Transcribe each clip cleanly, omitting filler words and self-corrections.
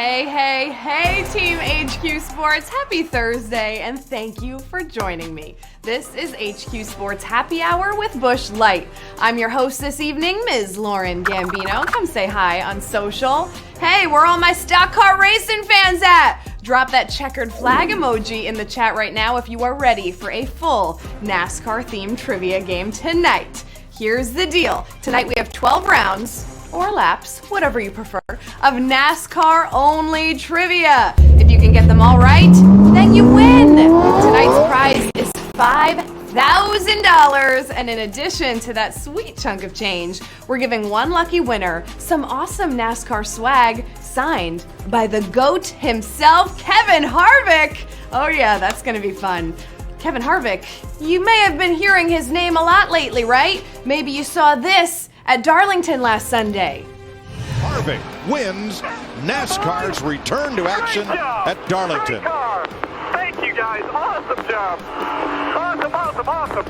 Hey, Team HQ Sports. Happy Thursday, and thank you for joining me. This is HQ Sports Happy Hour with Busch Light. I'm your host this evening, Ms. Lauren Gambino. Come say hi on social. Hey, where all my stock car racing fans at? Drop that checkered flag emoji in the chat right now if you are ready for a full NASCAR-themed trivia game tonight. Here's the deal. Tonight we have 12 rounds, or laps, whatever you prefer, of NASCAR-only trivia. If you can get them all right, then you win. Tonight's prize is $5,000, and in addition to that sweet chunk of change, we're giving one lucky winner some awesome NASCAR swag signed by the GOAT himself, Kevin Harvick. Oh yeah, that's gonna be fun. Kevin Harvick, you may have been hearing his name a lot lately, right? Maybe you saw this at Darlington last Sunday. Harvick wins NASCAR's return to action at Darlington. Thank you guys, awesome job. Awesome.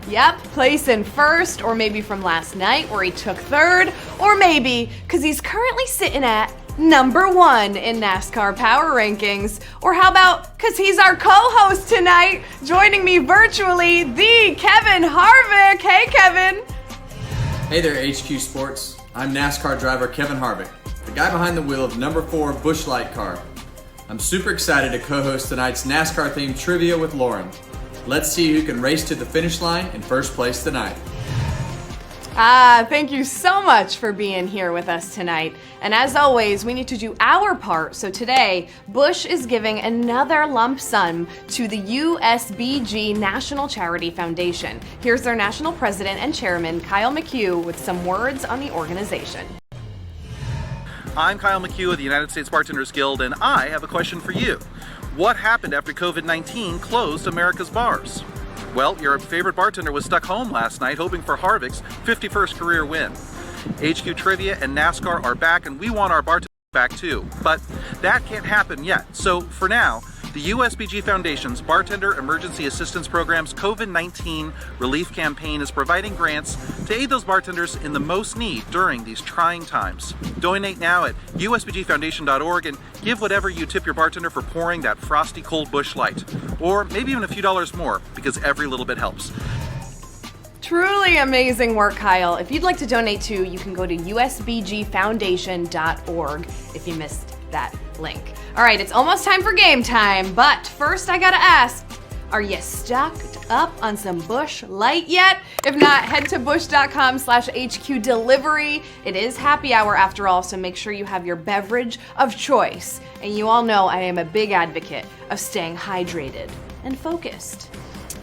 Yep, placing first, or maybe from last night where he took third, or maybe because he's currently sitting at number 1 in NASCAR Power Rankings. Or how about because he's our co-host tonight, joining me virtually, the Kevin Harvick. Hey, Kevin. Hey there, HQ Sports. I'm NASCAR driver Kevin Harvick, the guy behind the wheel of number 4 Busch Light car. I'm super excited to co-host tonight's NASCAR-themed trivia with Lauren. Let's see who can race to the finish line in first place tonight. Thank you so much for being here with us tonight. And as always, we need to do our part. So today, Busch is giving another lump sum to the USBG National Charity Foundation. Here's their national president and chairman, Kyle McHugh, with some words on the organization. I'm Kyle McHugh of the United States Bartenders Guild, and I have a question for you. What happened after COVID-19 closed America's bars? Well, your favorite bartender was stuck home last night hoping for Harvick's 51st career win. HQ Trivia and NASCAR are back, and we want our bartenders back too. But that can't happen yet. So for now, the USBG Foundation's Bartender Emergency Assistance Program's COVID-19 relief campaign is providing grants to aid those bartenders in the most need during these trying times. Donate now at usbgfoundation.org and give whatever you tip your bartender for pouring that frosty cold Busch Light. Or maybe even a few dollars more, because every little bit helps. Truly amazing work, Kyle. If you'd like to donate too, you can go to usbgfoundation.org if you missed that link. All right, it's almost time for game time, but first I gotta ask, are you stocked up on some Busch Light yet? If not, head to busch.com/HQ delivery. It is happy hour after all, so make sure you have your beverage of choice. And you all know I am a big advocate of staying hydrated and focused.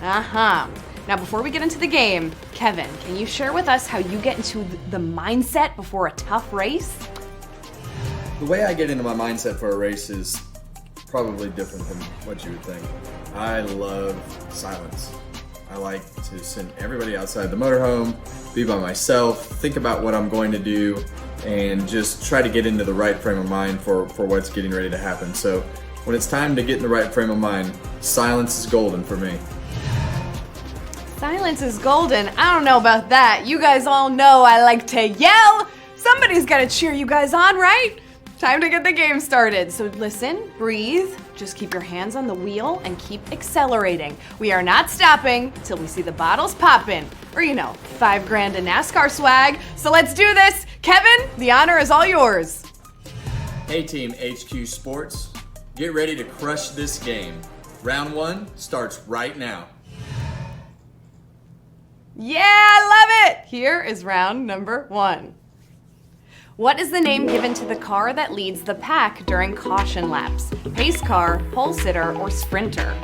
Now, before we get into the game, Kevin, can you share with us how you get into the mindset before a tough race? The way I get into my mindset for a race is probably different than what you would think. I love silence. I like to send everybody outside the motorhome, be by myself, think about what I'm going to do, and just try to get into the right frame of mind for what's getting ready to happen. So when it's time to get in the right frame of mind, silence is golden for me. Silence is golden. I don't know about that. You guys all know I like to yell. Somebody's got to cheer you guys on, right? Time to get the game started. So listen, breathe, just keep your hands on the wheel and keep accelerating. We are not stopping till we see the bottles popping, or $5 grand in NASCAR swag. So let's do this. Kevin, the honor is all yours. Hey Team HQ Sports, get ready to crush this game. Round 1 starts right now. Yeah, I love it. Here is round number 1. What is the name given to the car that leads the pack during caution laps? Pace car, pole sitter, or sprinter?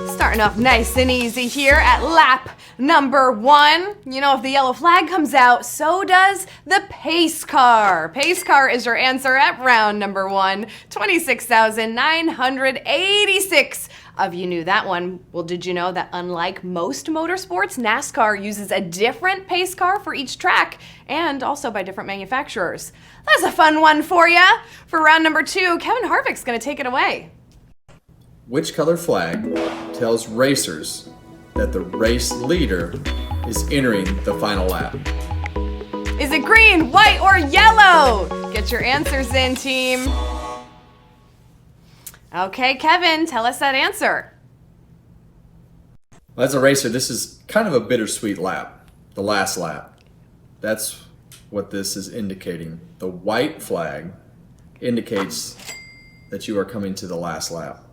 Starting off nice and easy here at lap number 1. If the yellow flag comes out, so does the pace car. Pace car is your answer at round number 1. 26,986 of you knew that one. Well, did you know that unlike most motorsports, NASCAR uses a different pace car for each track and also by different manufacturers? That's a fun one for you. For round number 2, Kevin Harvick's going to take it away. Which color flag tells racers that the race leader is entering the final lap? Is it green, white, or yellow? Get your answers in, team. Okay, Kevin, tell us that answer. As a racer, this is kind of a bittersweet lap, the last lap. That's what this is indicating. The white flag indicates that you are coming to the last lap.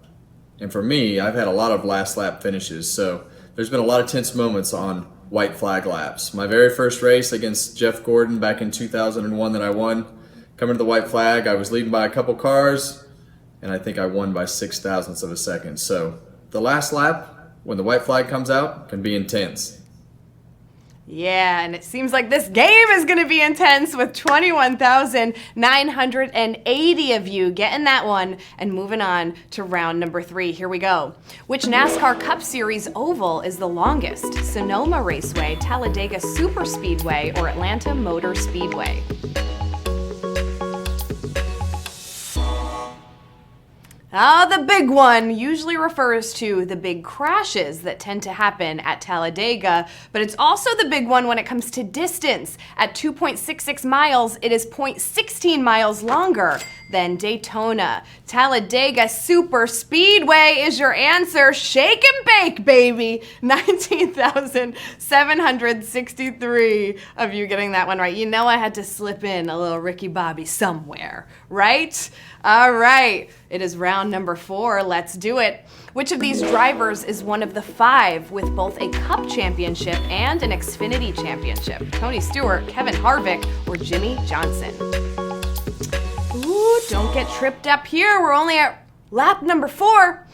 And for me, I've had a lot of last lap finishes, so there's been a lot of tense moments on white flag laps. My very first race against Jeff Gordon back in 2001 that I won, coming to the white flag, I was leading by a couple cars, and I think I won by 0.06 of a second. So the last lap, when the white flag comes out, can be intense. Yeah, and it seems like this game is going to be intense with 21,980 of you getting that one and moving on to round number 3. Here we go. Which NASCAR Cup Series oval is the longest? Sonoma Raceway, Talladega Superspeedway, or Atlanta Motor Speedway? The big one usually refers to the big crashes that tend to happen at Talladega, but it's also the big one when it comes to distance. At 2.66 miles, it is 0.16 miles longer than Daytona. Talladega Superspeedway is your answer. Shake and bake, baby. 19,763 of you getting that one right. You know I had to slip in a little Ricky Bobby somewhere, right? All right, it is round number 4. Let's do it. Which of these drivers is one of the 5 with both a Cup championship and an Xfinity championship? Tony Stewart, Kevin Harvick, or Jimmy Johnson? Ooh, don't get tripped up here. We're only at lap number 4.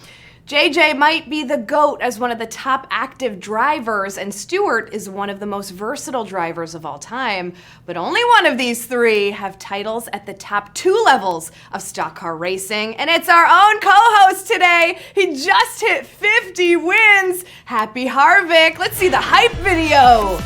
JJ might be the GOAT as one of the top active drivers, and Stewart is one of the most versatile drivers of all time, but only one of these 3 have titles at the top 2 levels of stock car racing, and it's our own co-host today. He just hit 50 wins. Happy Harvick. Let's see the hype video.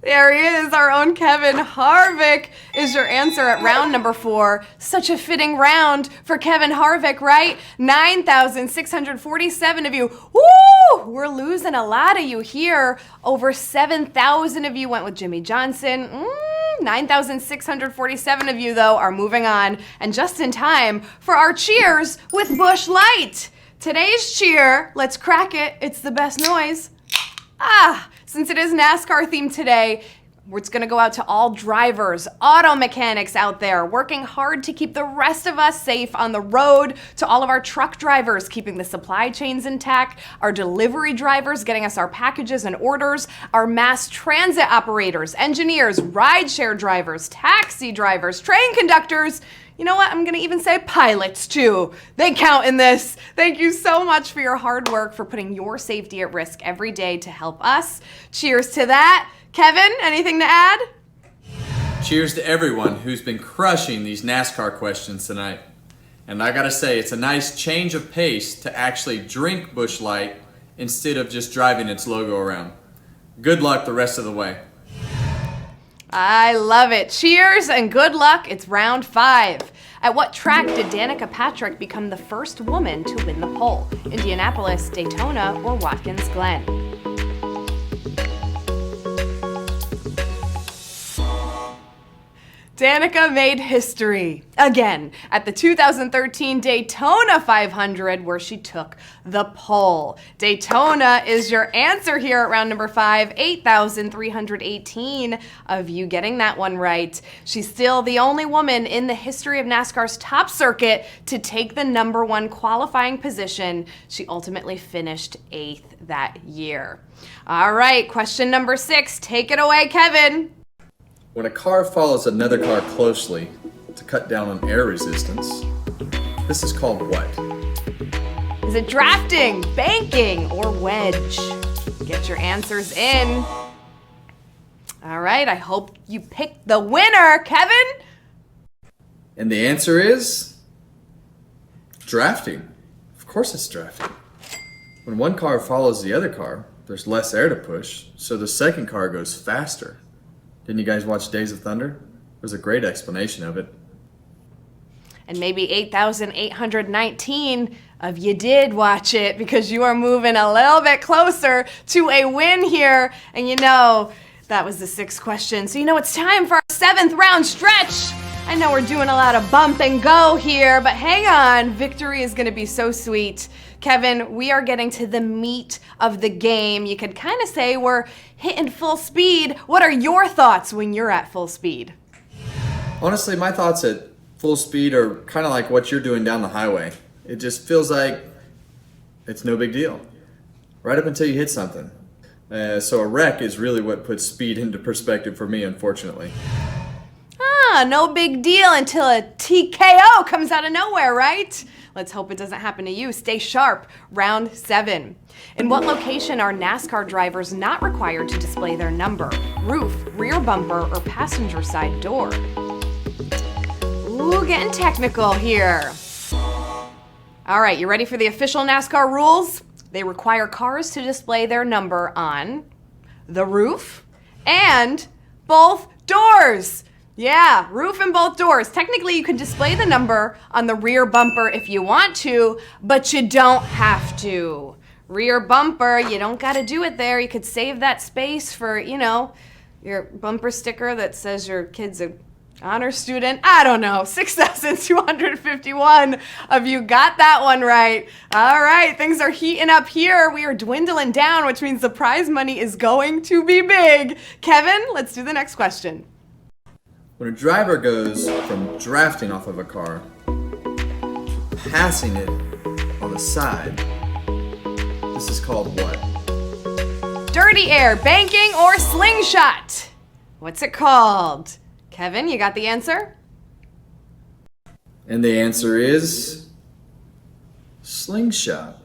There he is, our own Kevin Harvick is your answer at round number 4. Such a fitting round for Kevin Harvick, right? 9,647 of you. Woo! We're losing a lot of you here. Over 7,000 of you went with Jimmy Johnson. 9,647 of you, though, are moving on. And just in time for our cheers with Busch Light. Today's cheer, let's crack it. It's the best noise. Since it is NASCAR themed today, it's going to go out to all drivers, auto mechanics out there working hard to keep the rest of us safe on the road, to all of our truck drivers keeping the supply chains intact, our delivery drivers getting us our packages and orders, our mass transit operators, engineers, rideshare drivers, taxi drivers, train conductors. You know what? I'm going to even say pilots, too. They count in this. Thank you so much for your hard work, for putting your safety at risk every day to help us. Cheers to that. Kevin, anything to add? Cheers to everyone who's been crushing these NASCAR questions tonight. And I gotta say, it's a nice change of pace to actually drink Busch Light instead of just driving its logo around. Good luck the rest of the way. I love it. Cheers and good luck. It's round 5. At what track did Danica Patrick become the first woman to win the pole? Indianapolis, Daytona, or Watkins Glen? Danica made history again at the 2013 Daytona 500, where she took the pole. Daytona is your answer here at round number 5. 8,318 of you getting that one right. She's still the only woman in the history of NASCAR's top circuit to take the number 1 qualifying position. She ultimately finished 8th that year. All right, question number 6. Take it away, Kevin. When a car follows another car closely to cut down on air resistance, this is called what? Is it drafting, banking, or wedge? Get your answers in. All right, I hope you picked the winner, Kevin. And the answer is drafting. Of course it's drafting. When one car follows the other car, there's less air to push, so the second car goes faster. Didn't you guys watch Days of Thunder? was a great explanation of it. And maybe 8,819 of you did watch it because you are moving a little bit closer to a win here. And you know, that was the 6th question. So you know it's time for our 7th round stretch. I know we're doing a lot of bump and go here, but hang on. Victory is going to be so sweet. Kevin, we are getting to the meat of the game. You could kind of say we're hitting full speed. What are your thoughts when you're at full speed? Honestly, my thoughts at full speed are kind of like what you're doing down the highway. It just feels like it's no big deal, right up until you hit something. So a wreck is really what puts speed into perspective for me, unfortunately. No big deal until a TKO comes out of nowhere, right? Let's hope it doesn't happen to you. Stay sharp. Round 7. In what location are NASCAR drivers not required to display their number? Roof, rear bumper, or passenger side door? Ooh, getting technical here. All right, you ready for the official NASCAR rules? They require cars to display their number on the roof and both doors. Yeah, roof and both doors. Technically, you can display the number on the rear bumper if you want to, but you don't have to. Rear bumper, you don't got to do it there. You could save that space for, you know, your bumper sticker that says your kid's a honor student. I don't know. 6,251 of you got that one right. All right, things are heating up here. We are dwindling down, which means the prize money is going to be big. Kevin, let's do the next question. When a driver goes from drafting off of a car to passing it on the side, this is called what? Dirty air, banking, or slingshot? What's it called? Kevin, you got the answer? And the answer is slingshot.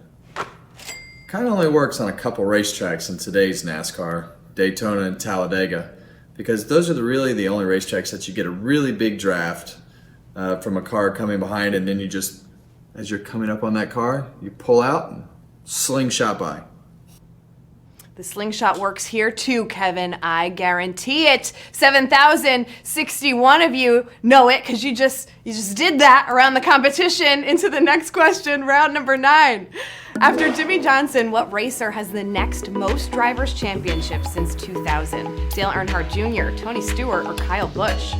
Kind of only works on a couple racetracks in today's NASCAR, Daytona and Talladega, because those are really the only racetracks that you get a really big draft from a car coming behind, and then you just, as you're coming up on that car, you pull out and slingshot by. The slingshot works here too, Kevin. I guarantee it. 7,061 of you know it because you just did that around the competition. Into the next question, round number 9. After Jimmy Johnson, what racer has the next most drivers' championships since 2000? Dale Earnhardt Jr., Tony Stewart, or Kyle Busch?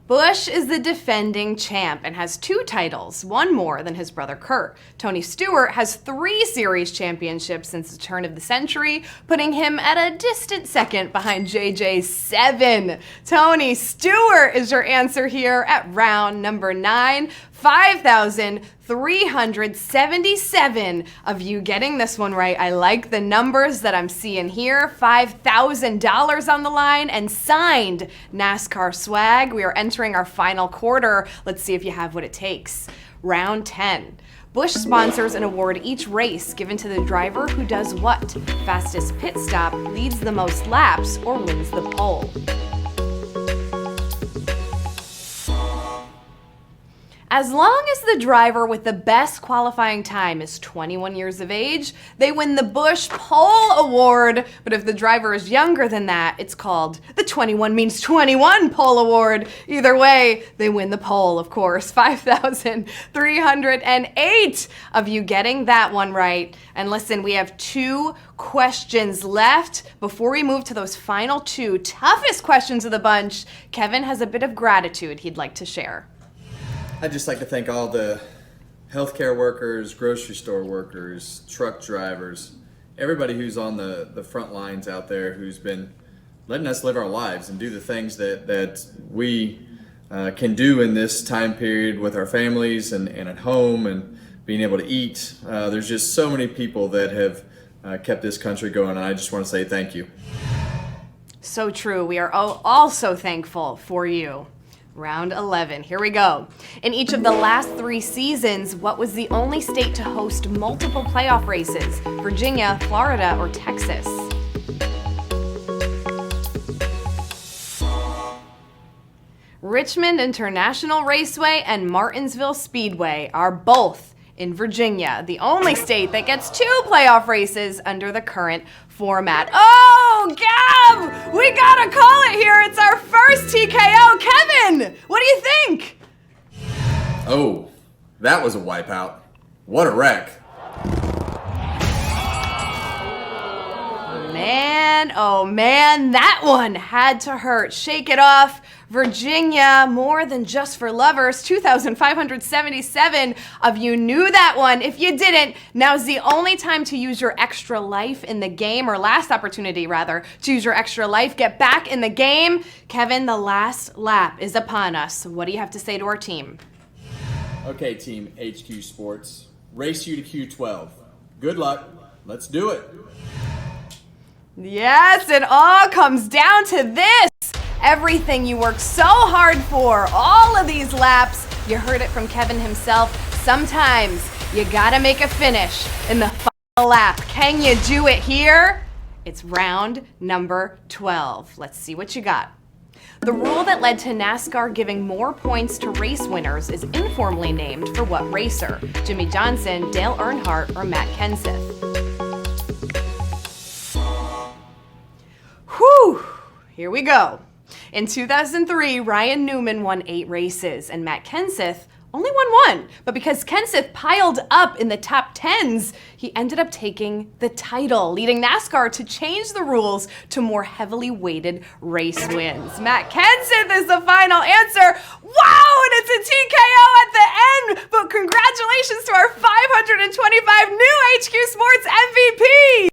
Busch is the defending champ and has 2 titles, one more than his brother Kurt. Tony Stewart has 3 series championships since the turn of the century, putting him at a distant second behind JJ's 7. Tony Stewart is your answer here at round number 9. 5,377 of you getting this one right. I like the numbers that I'm seeing here. $5,000 on the line and signed NASCAR swag. We are entering our final quarter. Let's see if you have what it takes. Round 10. Busch sponsors an award each race given to the driver who does what? Fastest pit stop, leads the most laps, or wins the pole. As long as the driver with the best qualifying time is 21 years of age, they win the Busch Pole Award. But if the driver is younger than that, it's called the 21 means 21 Pole Award. Either way, they win the pole, of course. 5,308 of you getting that one right. And listen, we have 2 questions left. Before we move to those final 2 toughest questions of the bunch, Kevin has a bit of gratitude he'd like to share. I'd just like to thank all the healthcare workers, grocery store workers, truck drivers, everybody who's on the front lines out there who's been letting us live our lives and do the things that we can do in this time period with our families and at home and being able to eat. There's just so many people that have kept this country going, and I just want to say thank you. So true. We are also thankful for you. Round 11. Here we go. In each of the last 3 seasons, what was the only state to host multiple playoff races? Virginia, Florida, or Texas? Richmond International Raceway and Martinsville Speedway are both in Virginia, the only state that gets 2 playoff races under the current format. Oh, Oh, that was a wipeout. What a wreck. Man, oh man, that one had to hurt. Shake it off. Virginia, more than just for lovers, 2,577 of you knew that one. If you didn't, now's the only time to use your extra life in the game, or last opportunity rather, to use your extra life. Get back in the game. Kevin, the last lap is upon us. What do you have to say to our team? Okay, Team HQ Sports, race you to Q12. Good luck. Let's do it. Yes, it all comes down to this. Everything you worked so hard for, all of these laps, you heard it from Kevin himself. Sometimes you gotta make a finish in the final lap. Can you do it here? It's round number 12. Let's see what you got. The rule that led to NASCAR giving more points to race winners is informally named for what racer? Jimmy Johnson, Dale Earnhardt, or Matt Kenseth? Whew, here we go. In 2003, Ryan Newman won 8 races and Matt Kenseth only won 1. But because Kenseth piled up in the top 10s, he ended up taking the title, leading NASCAR to change the rules to more heavily weighted race wins. Matt Kenseth is the final answer. Wow, and it's a TKO at the end. But congratulations to our 525 new HQ Sports MVPs.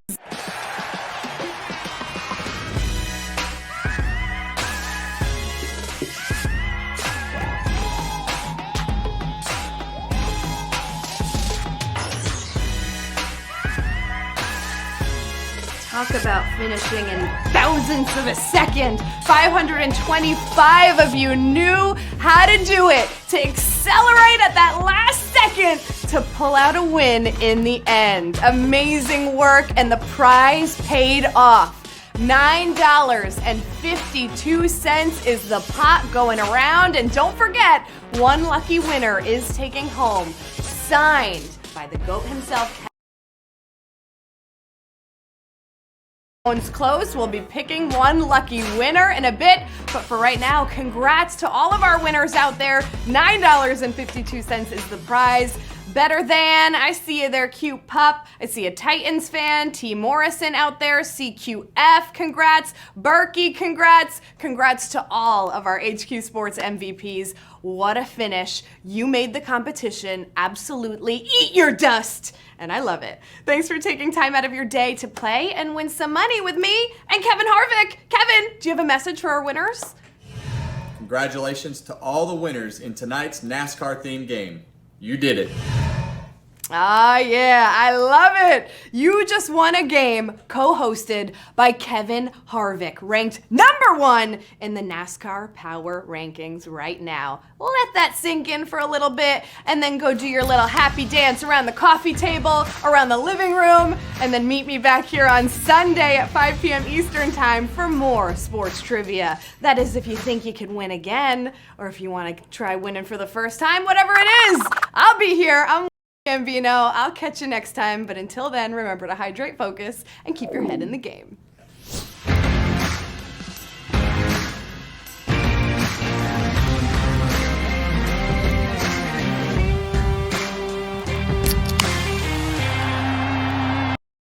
Talk about finishing in thousandths of a second. 525 of you knew how to do it, to accelerate at that last second to pull out a win in the end. Amazing work, and the prize paid off. $9.52 is the pot going around, and don't forget, one lucky winner is taking home, signed by the GOAT himself. Phones closed. We'll be picking one lucky winner in a bit, but for right now, congrats to all of our winners out there. $9.52 is the prize. Better than, I see you there, cute pup. I see a Titans fan, T. Morrison out there, CQF, congrats. Berkey, congrats. Congrats to all of our HQ Sports MVPs. What a finish. You made the competition absolutely eat your dust. And I love it. Thanks for taking time out of your day to play and win some money with me and Kevin Harvick. Kevin, do you have a message for our winners? Congratulations to all the winners in tonight's NASCAR-themed game. You did it. Ah, yeah, I love it. You just won a game co-hosted by Kevin Harvick, ranked #1 in the NASCAR Power Rankings right now. Let that sink in for a little bit, and then go do your little happy dance around the coffee table, around the living room, and then meet me back here on Sunday at 5 p.m. Eastern Time for more sports trivia. That is if you think you can win again, or if you want to try winning for the first time, whatever it is. I'll be here. I'm Gambino. I'll catch you next time, but until then, remember to hydrate, focus, and keep your head in the game.